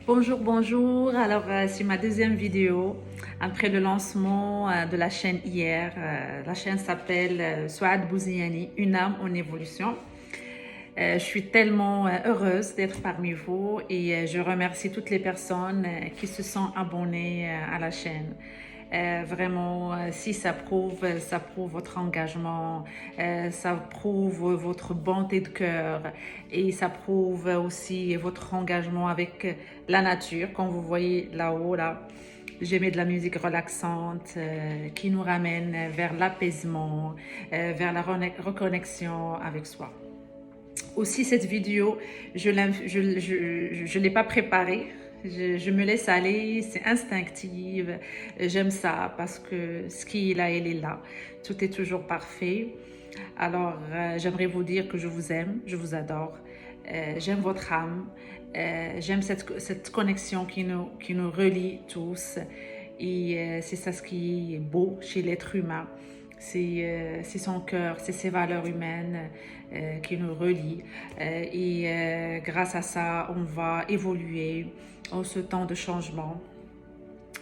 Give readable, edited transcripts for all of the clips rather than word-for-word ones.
Bonjour, bonjour. Alors, c'est ma deuxième vidéo après le lancement de la chaîne hier. La chaîne s'appelle Souad Bouziani, une âme en évolution. Je suis tellement heureuse d'être parmi vous et je remercie toutes les personnes qui se sont abonnées à la chaîne. Vraiment, si ça prouve votre engagement, ça prouve votre bonté de cœur et ça prouve aussi votre engagement avec la nature. Comme vous voyez là-haut, là, j'ai mis de la musique relaxante qui nous ramène vers l'apaisement, vers la reconnexion avec soi. Aussi, cette vidéo, je ne l'ai pas préparée. Je me laisse aller, c'est instinctif. J'aime ça parce que ce qui est là, il est là. Tout est toujours parfait. Alors, j'aimerais vous dire que je vous aime, je vous adore. J'aime votre âme. J'aime cette connexion qui nous relie tous. Et c'est ça ce qui est beau chez l'être humain. C'est son cœur, c'est ses valeurs humaines qui nous relient. Grâce à ça, on va évoluer en ce temps de changement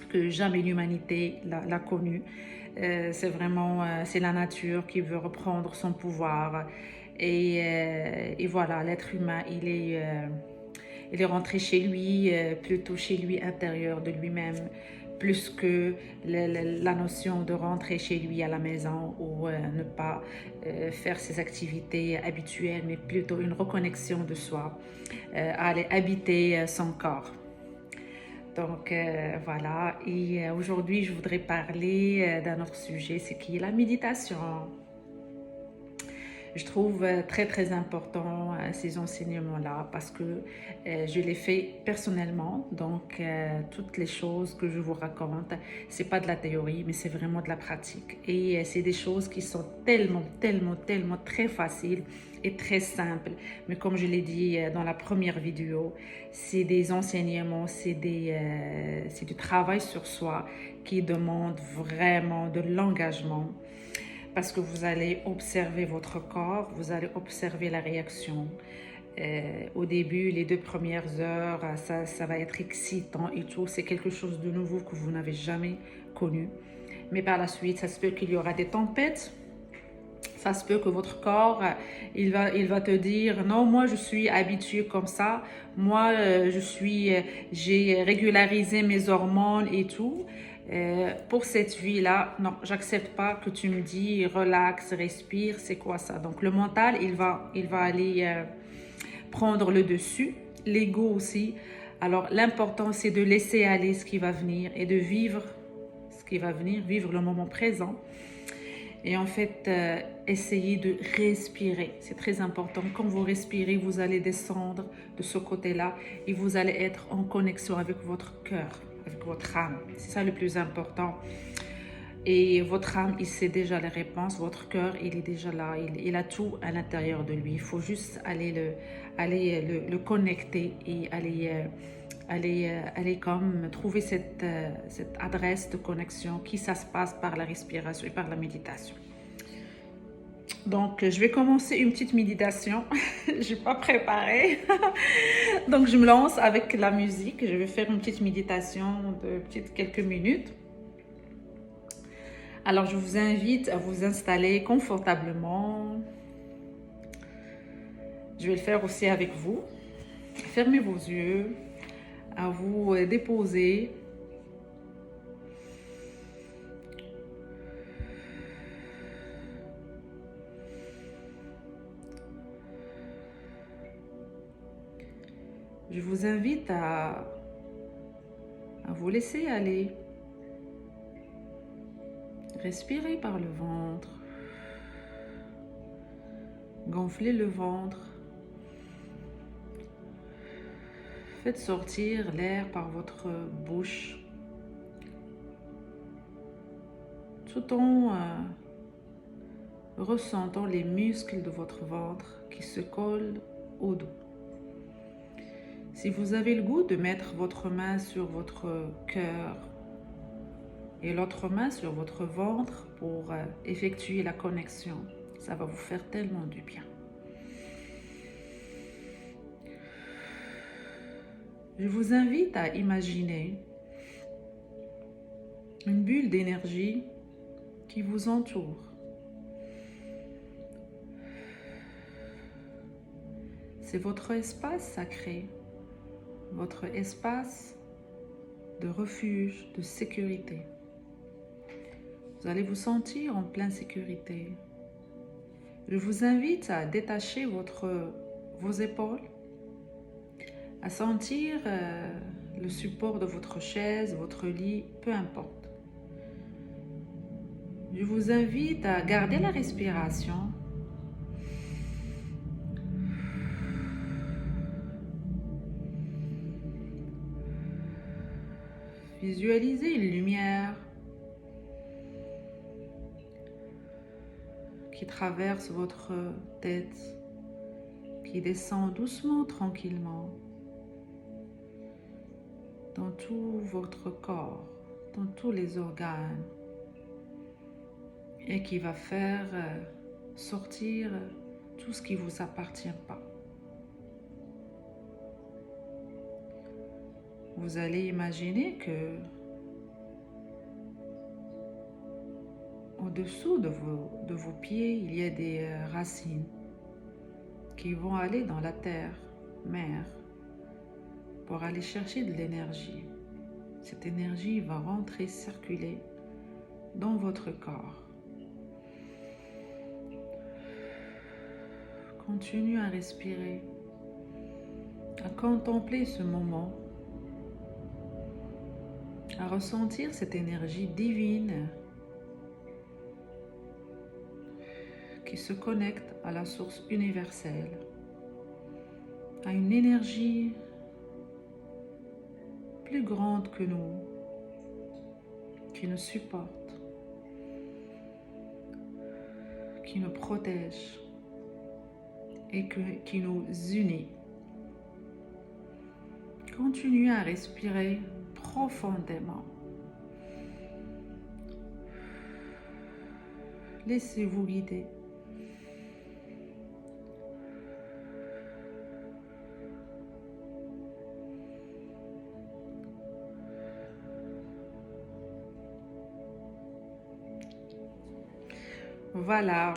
que jamais l'humanité l'a connu. C'est vraiment c'est la nature qui veut reprendre son pouvoir. Et voilà, l'être humain, il est rentré chez lui, plutôt chez lui intérieur de lui-même, plus que la notion de rentrer chez lui à la maison ou ne pas faire ses activités habituelles, mais plutôt une reconnexion de soi, aller habiter son corps. Donc voilà, et aujourd'hui je voudrais parler d'un autre sujet, c'est qui est la méditation. Je trouve très très important ces enseignements-là parce que je les fais personnellement. Donc toutes les choses que je vous raconte, c'est pas de la théorie, mais c'est vraiment de la pratique. Et c'est des choses qui sont tellement très faciles et très simples. Mais comme je l'ai dit dans la première vidéo, c'est des enseignements, c'est du travail sur soi qui demande vraiment de l'engagement parce que vous allez observer votre corps, vous allez observer la réaction. Au début, les 2 premières heures, ça va être excitant et tout. C'est quelque chose de nouveau que vous n'avez jamais connu. Mais par la suite, ça se peut qu'il y aura des tempêtes. Ça se peut que votre corps, il va te dire, non, moi je suis habitué comme ça. Moi, j'ai régularisé mes hormones et tout. Pour cette vie-là, non, j'accepte pas que tu me dis relax, respire, c'est quoi ça? Donc le mental, il va aller prendre le dessus, l'ego aussi. Alors l'important, c'est de laisser aller ce qui va venir et de vivre ce qui va venir, vivre le moment présent. Et en fait, essayez de respirer. C'est très important. Quand vous respirez, vous allez descendre de ce côté-là et vous allez être en connexion avec votre cœur, avec votre âme. C'est ça le plus important. Et votre âme, il sait déjà les réponses. Votre cœur, il est déjà là. Il a tout à l'intérieur de lui. Il faut juste aller le connecter et aller comme trouver cette adresse de connexion qui ça se passe par la respiration et par la méditation. Donc, je vais commencer une petite méditation. Je n'ai pas préparé. Donc, je me lance avec la musique. Je vais faire une petite méditation de quelques minutes. Alors, je vous invite à vous installer confortablement. Je vais le faire aussi avec vous. Fermez vos yeux, à vous déposer. Je vous invite à vous laisser aller. Respirez par le ventre. Gonflez le ventre. Faites sortir l'air par votre bouche. Tout en ressentant les muscles de votre ventre qui se collent au dos. Si vous avez le goût de mettre votre main sur votre cœur et l'autre main sur votre ventre pour effectuer la connexion, ça va vous faire tellement du bien. Je vous invite à imaginer une bulle d'énergie qui vous entoure. C'est votre espace sacré, votre espace de refuge, de sécurité. Vous allez vous sentir en pleine sécurité. Je vous invite à détacher vos épaules, à sentir le support de votre chaise, votre lit, peu importe. Je vous invite à garder la respiration. Visualisez une lumière qui traverse votre tête, qui descend doucement, tranquillement, dans tout votre corps, dans tous les organes, et qui va faire sortir tout ce qui ne vous appartient pas. Vous allez imaginer que au-dessous de vos pieds, il y a des racines qui vont aller dans la terre, mer, pour aller chercher de l'énergie. Cette énergie va rentrer, circuler dans votre corps. Continuez à respirer, à contempler ce moment, à ressentir cette énergie divine qui se connecte à la source universelle, à une énergie plus grande que nous, qui nous supporte, qui nous protège et qui nous unit. Continuez à respirer profondément. Laissez-vous guider. Voilà,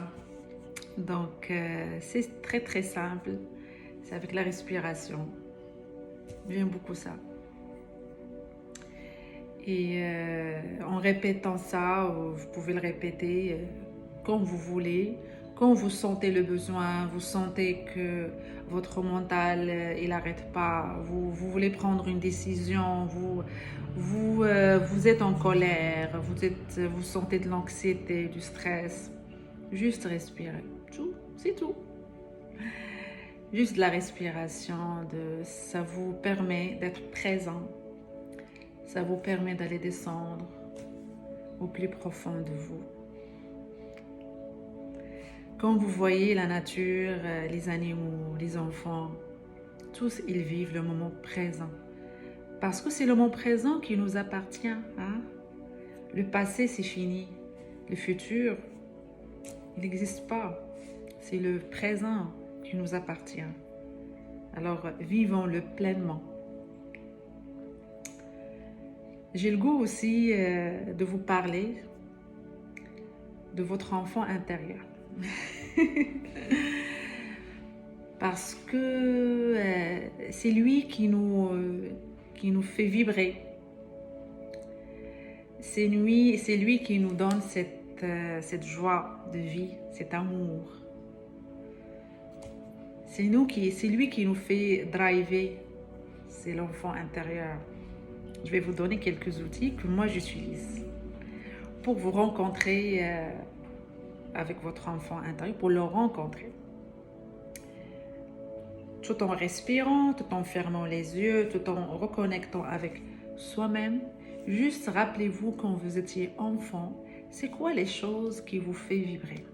donc c'est très simple, c'est avec la respiration, j'aime beaucoup ça. Et en répétant ça, vous pouvez le répéter quand vous voulez, quand vous sentez le besoin, vous sentez que votre mental il n'arrête pas, vous voulez prendre une décision, vous êtes en colère, vous sentez de l'anxiété, du stress. Juste respirer, c'est tout. Juste la respiration, ça vous permet d'être présent. Ça vous permet d'aller descendre au plus profond de vous. Quand vous voyez la nature, les animaux, les enfants, tous ils vivent le moment présent. Parce que c'est le moment présent qui nous appartient. Hein? Le passé, c'est fini. Le futur, il n'existe pas. C'est le présent qui nous appartient. Alors, vivons-le pleinement. J'ai le goût aussi de vous parler de votre enfant intérieur. Parce que c'est lui qui nous fait vibrer. C'est lui qui nous donne cette joie de vie, cet amour. C'est lui qui nous fait driver. C'est l'enfant intérieur. Je vais vous donner quelques outils que moi j'utilise pour vous rencontrer avec votre enfant intérieur, pour le rencontrer. Tout en respirant, tout en fermant les yeux, tout en reconnectant avec soi-même. Juste rappelez-vous quand vous étiez enfant, c'est quoi les choses qui vous font vibrer?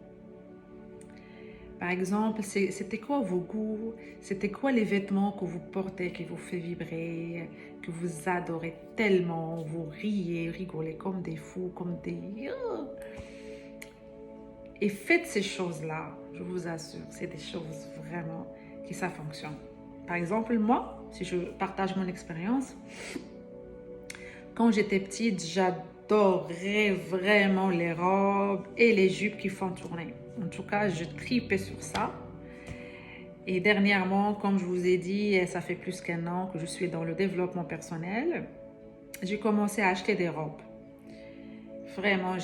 Par exemple, c'était quoi vos goûts? C'était quoi les vêtements que vous portez qui vous fait vibrer, que vous adorez tellement? Vous riez, rigolez comme des fous, comme des... Et faites ces choses-là, je vous assure, c'est des choses vraiment qui ça fonctionne. Par exemple, moi, si je partage mon expérience, quand j'étais petite, j'adorais vraiment les robes et les jupes qui font tourner. En tout cas, je tripais sur ça. Et dernièrement, comme je vous ai dit, ça fait plus qu'1 an que je suis dans le développement personnel, j'ai commencé à acheter des robes. Vraiment,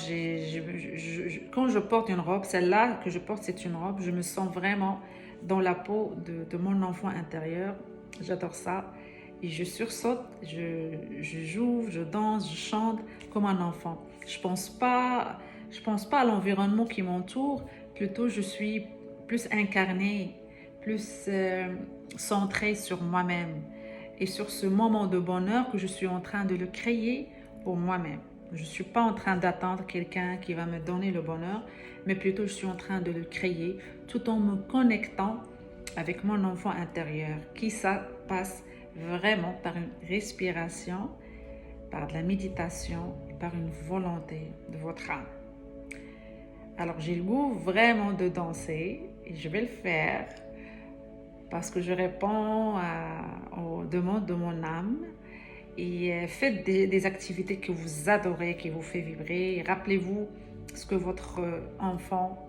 quand je porte une robe, celle-là que je porte, c'est une robe, je me sens vraiment dans la peau de mon enfant intérieur. J'adore ça. Et je sursaute, je joue, je danse, je chante comme un enfant. Je pense pas à l'environnement qui m'entoure, plutôt je suis plus incarnée, plus centrée sur moi-même et sur ce moment de bonheur que je suis en train de le créer pour moi-même. Je ne suis pas en train d'attendre quelqu'un qui va me donner le bonheur, mais plutôt je suis en train de le créer tout en me connectant avec mon enfant intérieur, qui ça passe vraiment par une respiration, par de la méditation et par une volonté de votre âme. Alors j'ai le goût vraiment de danser et je vais le faire parce que je réponds aux demandes de mon âme. Et faites des activités que vous adorez, qui vous fait vibrer. Rappelez-vous ce que votre enfant,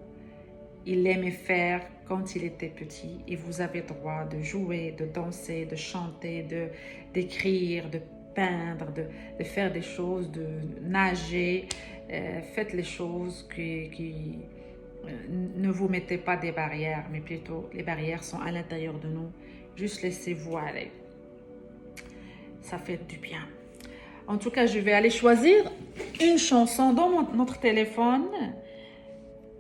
il aimait faire quand il était petit. Et vous avez droit de jouer, de danser, de chanter, d'écrire, de peindre, de faire des choses, de nager. Faites les choses qui ne vous mettez pas des barrières, mais plutôt les barrières sont à l'intérieur de nous. Juste laissez-vous aller. Ça fait du bien. En tout cas, je vais aller choisir une chanson dans notre téléphone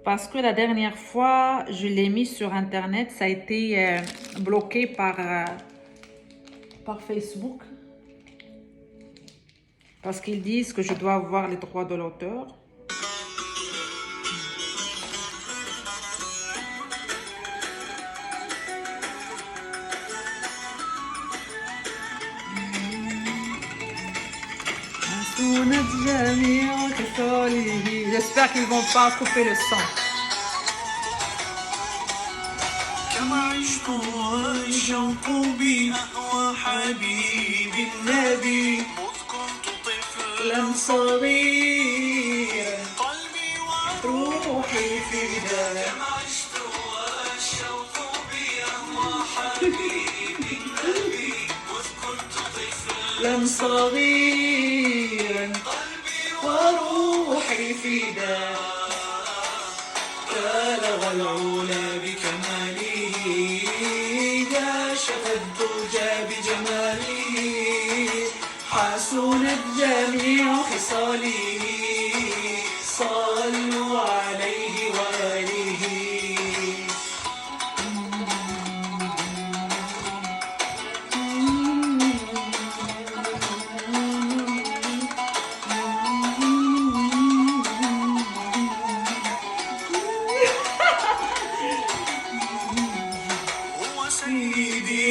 parce que la dernière fois, je l'ai mis sur Internet. Ça a été bloqué par Facebook parce qu'ils disent que je dois avoir les droits de l'auteur. J'espère qu'ils vont pas couper le son. وروحي فداك بالغ العلا بكماله كاشف الدجى بجماله حسنت جميع خصاله صلوا عليه وآله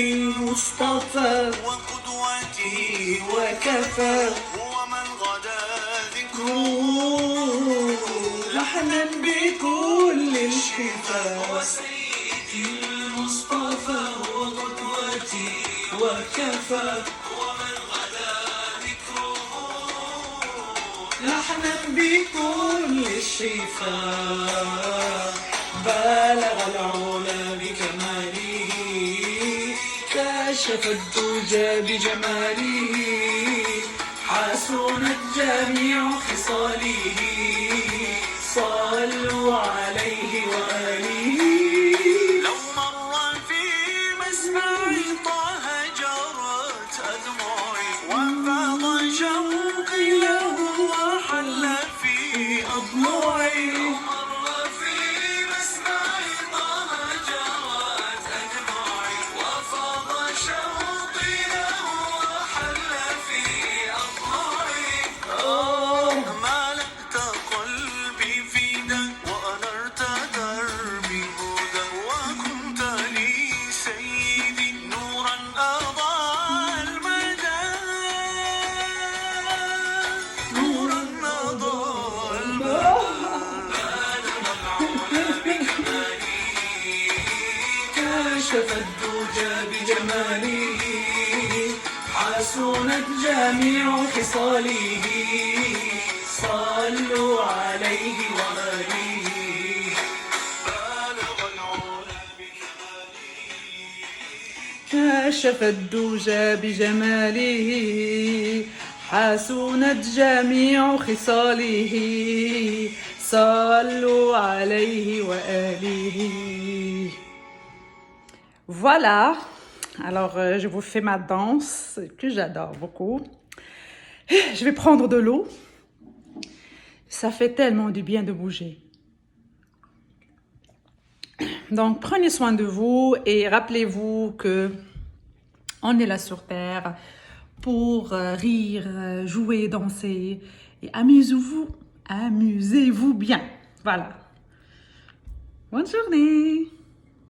المصطفى وقدوتي وكفى هو من غدا ذكره لحنا بكل الشفاء وسيدي المصطفى وقدوتي وكفى هو من غدا ذكره لحنا بكل الشفاء بالغ العلا بكماله كاشف الدجى بجماله حسنت جميع خصاله صلوا عليه وآله لو مر في مسمع طه جرت أدمعي وفاض شوقي له وحل في أضلعي مالكت قلبي فيك وأنرت دربي حسنت جميع خصاله صلوا عليه وآله بالغ العلا بكماله كشف الدجى بجماله حسنت جميع خصاله صلوا عليه وآله. Voilà, alors je vous fais ma danse que j'adore beaucoup. Je vais prendre de l'eau. Ça fait tellement du bien de bouger. Donc prenez soin de vous et rappelez-vous que on est là sur Terre pour rire, jouer, danser et amusez-vous bien. Voilà. Bonne journée.